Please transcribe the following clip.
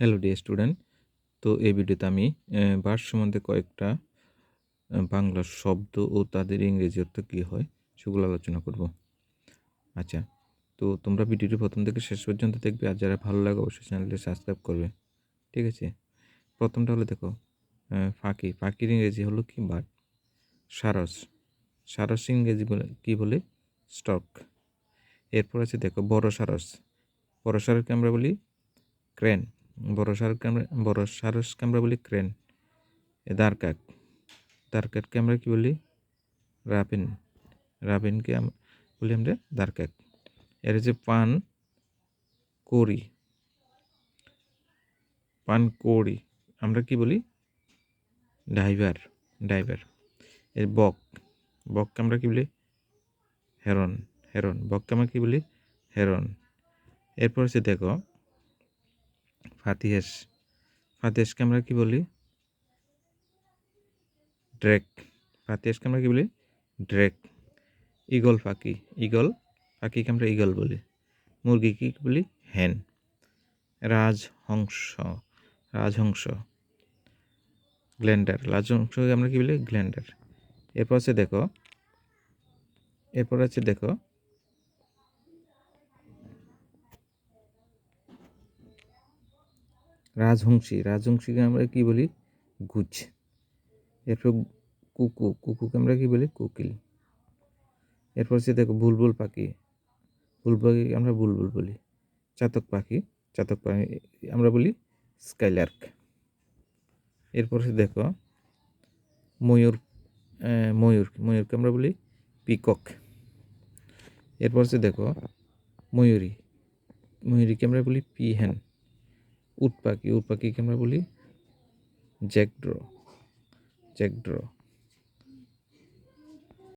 Hello dear student. তো এই ভিডিওতে আমি বার্ড সম্বন্ধে কয়েকটা বাংলা শব্দ ও তাদের ইংরেজি অর্থ কী হয় সেগুলো আলোচনা করব। আচ্ছা, তো তোমরা ভিডিওটি প্রথম থেকে শেষ পর্যন্ত দেখবে, আর যারা ভালো লাগে অবশ্যই চ্যানেলটি সাবস্ক্রাইব করবে। ঠিক আছে, প্রথমটা হলো দেখো ফাঁকি। ফাঁকির ইংরেজি হলো কি? বার্ড। সারস। সারস ইংরেজি বলে কী বলে? স্টক। এরপর আছে দেখো বড় সারস। বড় সারসকে আমরা বলি ক্রেন। বড় সারসকে আমরা বলি ক্রেন। দারকাক। দারকাককে আমরা কি বলি? রাবিন। রাবিনকে বলি আমরা দারকাক। এর যে পান কড়ি। পান কড়ি আমরা কি বলি? ডাইভার। ডাইভার। এর বক। বককে আমরা কি বলি? হেরন। হেরন। বককে আমরা কি বলি? হেরন। এরপর হচ্ছে দেখো ফাতিহেস। ফাতিহেসকে আমরা কি বলি? ড্রেক। ফাতিহেসকে আমরা কি বলি? ড্রেক। ঈগল পাখি। ঈগল পাখিকে আমরা ঈগল বলি। মুরগিকে কি বলি? হেন। রাজহংস। রাজহংস। গ্ল্যান্ডার। রাজহংসকে আমরা কি বলি? গ্ল্যান্ডার। এরপর আছে দেখো রাজহংসী। রাজহংসীকে আমরা কি বলি? গুছ। এরপর কুকু। কুকুকে আমরা কি বলি? কোকিল। এরপর হচ্ছে দেখো বুলবুল পাখি। বুলবুল পাখিকে আমরা বুলবুল বলি। চাতক পাখি। চাতক পাখি আমরা বলি স্কাইলার্ক। এরপর হচ্ছে দেখো ময়ূর। ময়ূরকে আমরা বলি পিকক। এরপর হচ্ছে দেখো ময়ূরী। ময়ূরীকে আমরা বলি পিহেন। উট পাখি। উট পাখিকে আমরা বলি জ্যাকড্র। জ্যাকড্র।